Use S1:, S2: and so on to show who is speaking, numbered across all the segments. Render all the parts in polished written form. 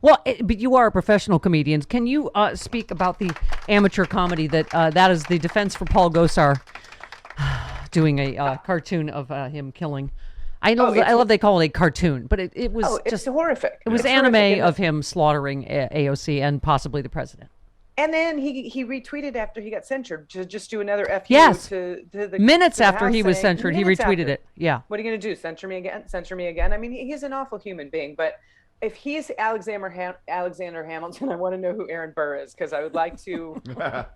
S1: Well, but you are a professional comedian. Can you speak about the amateur comedy that is the defense for Paul Gosar doing a cartoon of him killing? I know. I love they call it a cartoon, but it was
S2: it's horrific.
S1: It was anime of him slaughtering AOC and possibly the president.
S2: And then he retweeted after he got censured to just do another FU
S1: yes.
S2: to the
S1: minutes
S2: to the
S1: after he was censored, he retweeted it. Yeah.
S2: What are you going to do? Censor me again? Censor me again? I mean, he's an awful human being, but if he's Alexander Hamilton, I want to know who Aaron Burr is, because I would like to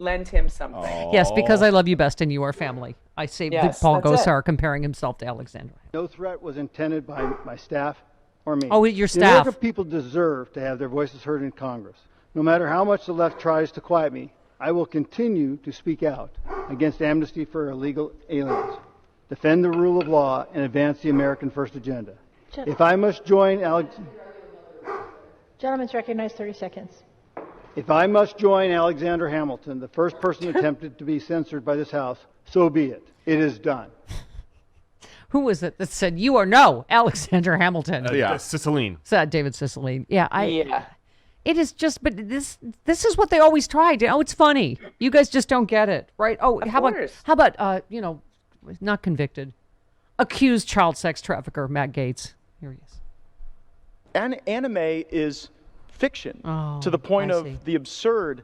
S2: lend him something.
S1: Oh. Yes, because I love you best and you are family. I saved Paul Gosar comparing himself to Alexander.
S3: No threat was intended by my staff or me.
S1: Oh, your staff.
S3: The American people deserve to have their voices heard in Congress. No matter how much the left tries to quiet me, I will continue to speak out against amnesty for illegal aliens, defend the rule of law, and advance the American First agenda. If I must join
S4: Gentleman's recognized 30 seconds.
S3: If I must join Alexander Hamilton, the first person attempted to be censored by this House, so be it. It is done.
S1: Who was it that said, you are no Alexander Hamilton?
S5: Cicilline.
S1: Said David Cicilline. Yeah. It is just, but this is what they always tried. Oh, it's funny. You guys just don't get it, right? Oh, how about not convicted, accused child sex trafficker Matt Gaetz. Here he is.
S6: Anime is fiction to the point of the absurd.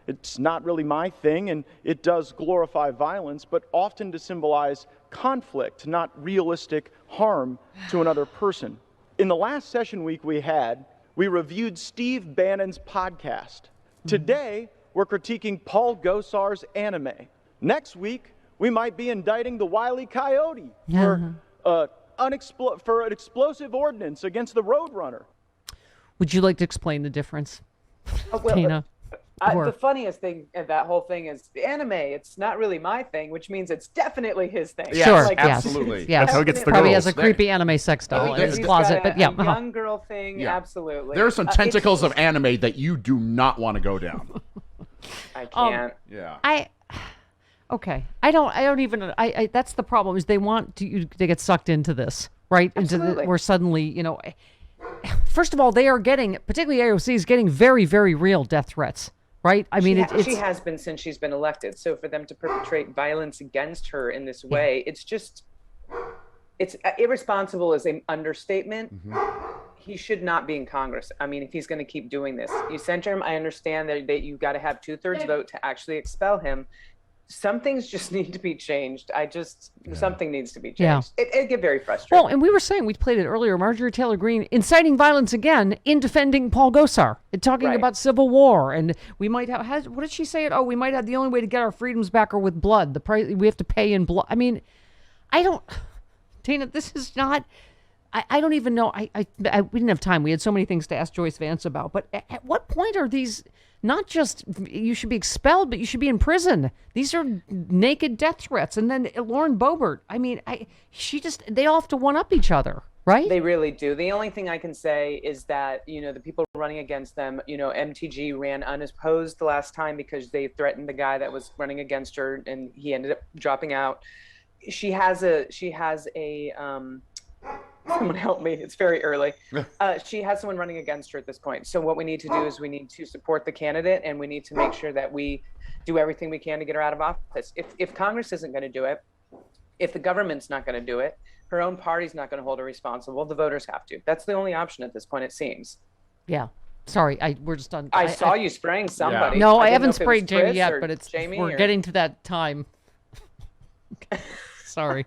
S6: It's not really my thing, and it does glorify violence, but often to symbolize conflict, not realistic harm to another person. In the last session week we had, we reviewed Steve Bannon's podcast. Today, we're critiquing Paul Gosar's anime. Next week, we might be indicting the Wile E. Coyote for an explosive ordinance against the Roadrunner.
S1: Would you like to explain the difference, Tina?
S2: The funniest thing of that whole thing is anime. It's not really my thing, which means it's definitely his thing.
S5: Yes,
S1: sure,
S5: absolutely.
S1: Yes.
S5: That's how he gets the
S1: Probably
S5: girls.
S1: has a creepy anime sex doll in his closet, but yeah,
S2: young girl thing. Yeah. Absolutely.
S5: There are some tentacles of anime that you do not want to go down.
S2: I can't.
S1: Okay. I don't even. That's the problem. Is they want you to get sucked into this, right?
S2: Absolutely.
S1: Where suddenly, first of all, they are getting, particularly AOC is getting very, very real death threats. Right? I mean,
S2: she has been since she's been elected. So for them to perpetrate violence against her in this way, it's irresponsible is an understatement. He should not be in Congress. I mean, if he's going to keep doing this, you censure him. I understand that you got to have 2/3 vote to actually expel him. Some things just need to be changed. Something needs to be changed.
S1: Yeah.
S2: It get very frustrating.
S1: Well, and we were saying, we played it earlier, Marjorie Taylor Greene inciting violence again in defending Paul Gosar, and talking about civil war. And we might have, what did she say? We might have the only way to get our freedoms back are with blood. The price we have to pay in blood. I mean, Tina, this is not, I don't even know. We didn't have time. We had so many things to ask Joyce Vance about. But at what point are these, not just you should be expelled, but you should be in prison? These are naked death threats. And then Lauren Boebert, I mean, they all have to one-up each other, right?
S2: They really do. The only thing I can say is that, the people running against them, MTG ran unopposed the last time because they threatened the guy that was running against her and he ended up dropping out. She has a someone help me. It's very early. She has someone running against her at this point. So what we need to do is we need to support the candidate, and we need to make sure that we do everything we can to get her out of office. If Congress isn't going to do it, if the government's not going to do it, her own party's not going to hold her responsible, the voters have to. That's the only option at this point, it seems.
S1: Yeah. Sorry, we're just done.
S2: I saw you spraying somebody.
S1: Yeah. No, I haven't sprayed Jamie yet, but we're getting to that time. Sorry.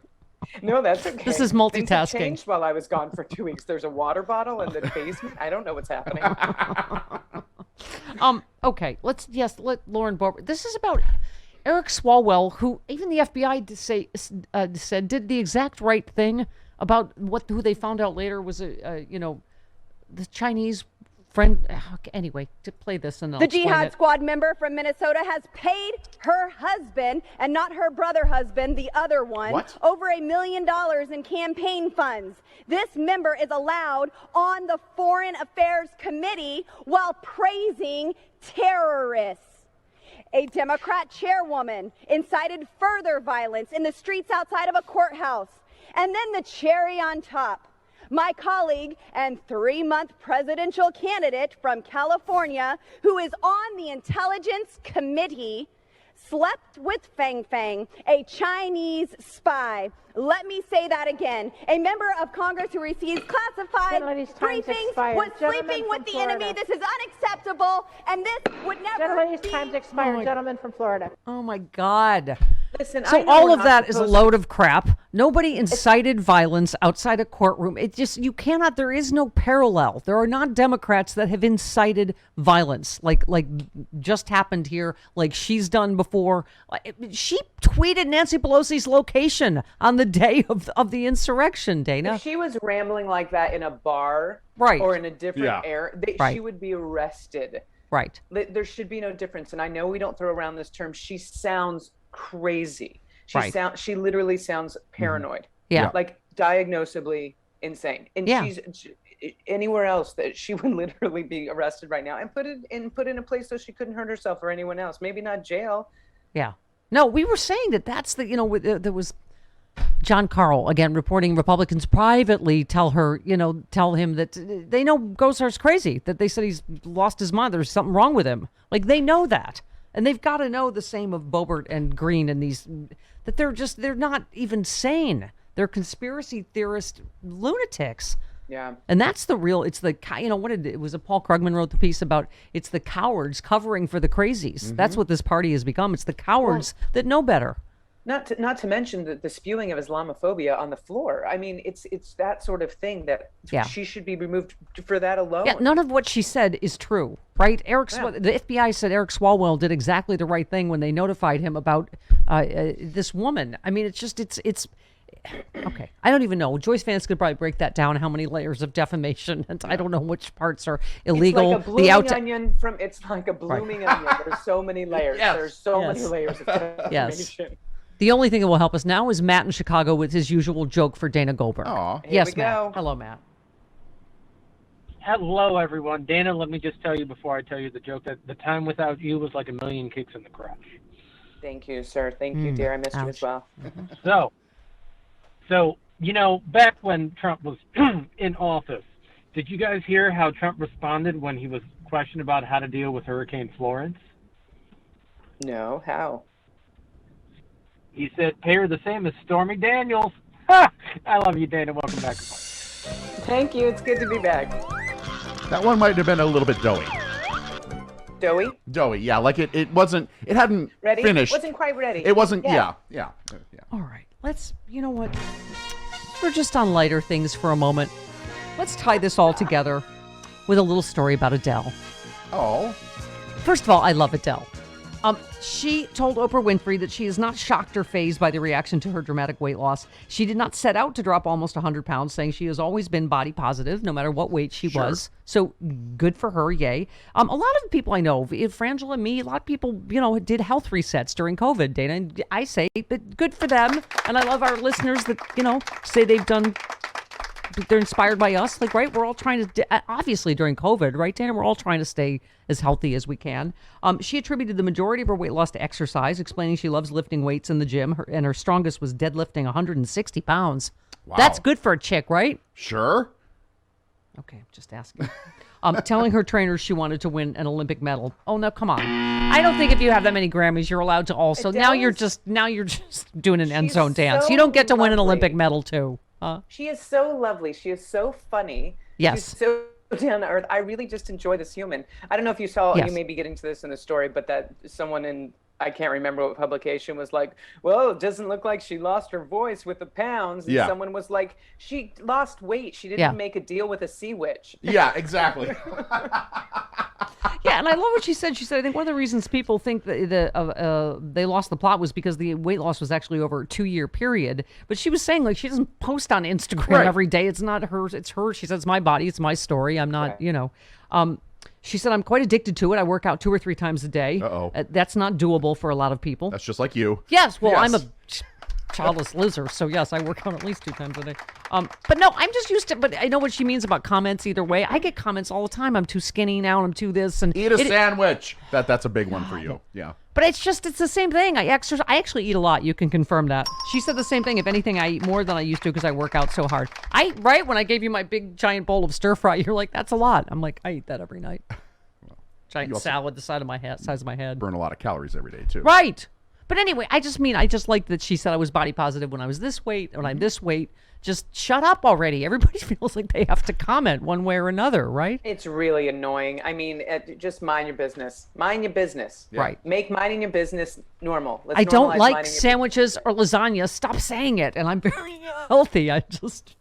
S2: No, that's okay.
S1: This is multitasking.
S2: Things have changed while I was gone for 2 weeks. There's a water bottle in the basement. I don't know what's happening.
S1: Okay. Let Lauren Boebert. This is about Eric Swalwell, who even the FBI said did the exact right thing about who they found out later was the Chinese Anyway, to play this and I'll
S4: The
S1: explain
S4: Jihad
S1: it.
S4: Squad member from Minnesota has paid her husband, and not her brother husband, the other one,
S5: What?
S4: over $1 million in campaign funds. This member is allowed on the Foreign Affairs Committee while praising terrorists. A Democrat chairwoman incited further violence in the streets outside of a courthouse. And then the cherry on top. My colleague and 3-month presidential candidate from California, who is on the Intelligence Committee, slept with Fang Fang, a Chinese spy. Let me say that again. A member of Congress who receives classified briefings was sleeping with the enemy. This is unacceptable, and this would never be.
S7: Time's expired. Gentleman from Florida.
S1: Oh my God.
S2: Listen, I
S1: So
S2: know
S1: all
S2: we're
S1: of
S2: not
S1: that is a
S2: supposed
S1: load of crap. Nobody incited violence outside a courtroom. It just, you cannot, there is no parallel. There are not Democrats that have incited violence like just happened here, like she's done before. She tweeted Nancy Pelosi's location on the day of the insurrection, Dana.
S2: If she was rambling like that in a bar,
S1: Right.
S2: or in a different
S5: Yeah.
S2: area,
S1: Right.
S2: she would be arrested.
S1: Right.
S2: There should be no difference. And I know we don't throw around this term. She sounds crazy.
S1: Right.
S2: She literally sounds paranoid.
S1: Yeah.
S2: Like diagnosably insane. And
S1: Yeah.
S2: she's anywhere else that she would literally be arrested right now and put in a place so she couldn't hurt herself or anyone else. Maybe not jail.
S1: Yeah. No, we were saying that's the, there was John Carl, again, reporting Republicans privately tell him that they know Gosar's crazy, that they said he's lost his mind. There's something wrong with him. Like, they know that. And they've got to know the same of Boebert and Green and these, that they're not even sane. They're conspiracy theorist lunatics.
S2: Yeah.
S1: And that's the real, it's the, it was Paul Krugman wrote the piece about, it's the cowards covering for the crazies. That's what this party has become. It's the cowards that know better.
S2: Not to mention the spewing of Islamophobia on the floor. I mean, it's that sort of thing that she should be removed for that alone.
S1: Yeah, none of what she said is true, right? The FBI said Eric Swalwell did exactly the right thing when they notified him about this woman. I mean, it's okay. I don't even know. Joyce Vance could probably break that down. How many layers of defamation? And I don't know which parts are illegal.
S2: It's like a blooming onion It's like a blooming onion. There's so many layers.
S5: Yes.
S2: There's so many layers of defamation.
S1: Yes. The only thing that will help us now is Matt in Chicago with his usual joke for Dana Goldberg.
S5: Aw.
S2: Here
S1: Yes,
S2: we
S1: Matt.
S2: go.
S1: Hello, Matt.
S8: Hello, everyone. Dana, let me just tell you before I tell you the joke that the time without you was like a million kicks in the crotch.
S2: Thank you, sir. Thank you, dear. I missed you as well.
S8: So, back when Trump was in office, did you guys hear how Trump responded when he was questioned about how to deal with Hurricane Florence?
S2: No, how?
S8: He said, pay her the same as Stormy Daniels. Ha! I love you, Dana. Welcome back.
S2: Thank you. It's good to be back.
S5: That one might have been a little bit doughy.
S2: Doughy?
S5: Doughy, yeah. Like it hadn't
S2: Ready?
S5: finished.
S2: Wasn't quite ready.
S5: It wasn't,
S2: Yeah.
S5: yeah.
S1: All right. You know what? We're just on lighter things for a moment. Let's tie this all together with a little story about Adele.
S5: Oh.
S1: First of all, I love Adele. She told Oprah Winfrey that she is not shocked or fazed by the reaction to her dramatic weight loss. She did not set out to drop almost 100 pounds, saying she has always been body positive, no matter what weight she was. So good for her, yay. A lot of people I know, Frangela, me, a lot of people, did health resets during COVID, Dana. And I say, but good for them. And I love our listeners that, say they're inspired by us. Like, right, we're all trying to, obviously during COVID, right, Dana, we're all trying to stay as healthy as we can. She attributed the majority of her weight loss to exercise, explaining she loves lifting weights in the gym, and her strongest was deadlifting 160 pounds.
S5: Wow.
S1: That's good for a chick, right?
S5: Sure.
S1: Okay, just asking. Telling her trainers she wanted to win an Olympic medal. Oh, no, come on. I don't think if you have that many Grammys, you're allowed to also.
S2: Adele's,
S1: Now you're just doing an end
S2: she's
S1: zone dance.
S2: so
S1: You don't get to win an
S2: lovely.
S1: Olympic medal, too.
S2: She is so lovely. She is so funny.
S1: Yes.
S2: She's so down to earth. I really just enjoy this human. I don't know if you saw,
S1: Yes.
S2: you may be getting to this in the story, but that someone in, I can't remember what publication, was like, well, it doesn't look like she lost her voice with the pounds. And
S5: Yeah.
S2: someone was like, she lost weight. She didn't
S1: Yeah.
S2: make a deal with a sea witch.
S5: Yeah, exactly.
S1: Yeah, and I love what she said. She said, I think one of the reasons people think that they lost the plot was because the weight loss was actually over a 2-year period. But she was saying, like, she doesn't post on Instagram
S5: Right.
S1: every day. It's not hers. It's her. She says, it's my body. It's my story. I'm not,
S2: Right.
S1: She said, I'm quite addicted to it. I work out 2 or 3 times a day.
S5: Uh-oh.
S1: That's not doable for a lot of people.
S5: That's just like you.
S1: Yes, well,
S5: Yes.
S1: I'm a childless lizard, so yes, I work out at least 2 times a day. But no, I'm just used to, but I know what she means about comments either way. I get comments all the time. I'm too skinny now, and I'm too this. And
S5: Eat a sandwich. That's a big one for you. Yeah.
S1: But it's the same thing. I actually eat a lot. You can confirm that. She said the same thing. If anything, I eat more than I used to because I work out so hard. Right when I gave you my big giant bowl of stir fry, you're like, that's a lot. I'm like, I eat that every night. Giant salad the size of my head.
S5: Burn a lot of calories every day too.
S1: Right. But anyway, I just like that she said I was body positive when I was this weight, when I'm this weight. Just shut up already. Everybody feels like they have to comment one way or another, right?
S2: It's really annoying. I mean, just mind your business. Mind your business.
S1: Yeah. Right.
S2: Make minding your business normal.
S1: I don't like sandwiches or lasagna. Stop saying it. And I'm very healthy. I just...